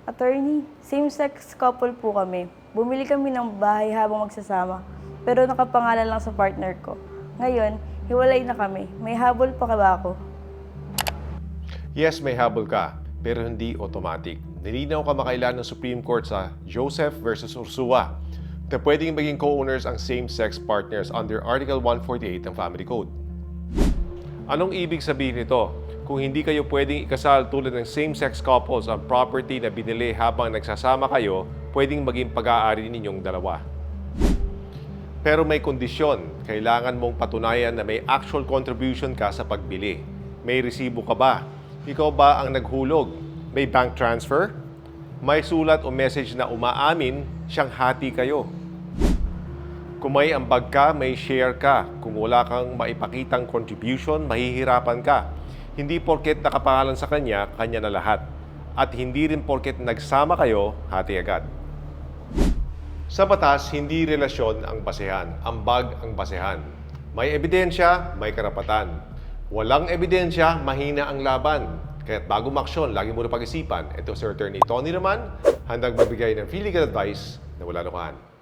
Attorney, same-sex couple po kami. Bumili kami ng bahay habang magsasama, pero nakapangalan lang sa partner ko. Ngayon, hiwalay na kami. May habol pa ba ako? Yes, may habol ka, pero hindi automatic. Nilinaw ka makailan ng Supreme Court sa Joseph versus Ursua na pwedeng maging co-owners ang same-sex partners under Article 148 ng Family Code. Anong ibig sabihin nito? Kung hindi kayo pwedeng ikasal tulad ng same-sex couples ang property na binili habang nagsasama kayo, pwedeng maging pag-aari ninyong dalawa. Pero may kondisyon, kailangan mong patunayan na may actual contribution ka sa pagbili. May resibo ka ba? Ikaw ba ang naghulog? May bank transfer? May sulat o message na umaamin siyang hati kayo? Kung may ambag ka, may share ka. Kung wala kang maipakitang contribution, mahihirapan ka. Hindi porket nakapangalan sa kanya, kanya na lahat. At hindi rin porket nagsama kayo, hati agad. Sa batas, hindi relasyon ang basehan, ambag ang basehan. May ebidensya, may karapatan. Walang ebidensya, mahina ang laban. Kaya't bago maksyon, lagi mo na pag-isipan. Ito si Attorney Tony naman, handang magbigay ng free legal advice na wala lukuhan.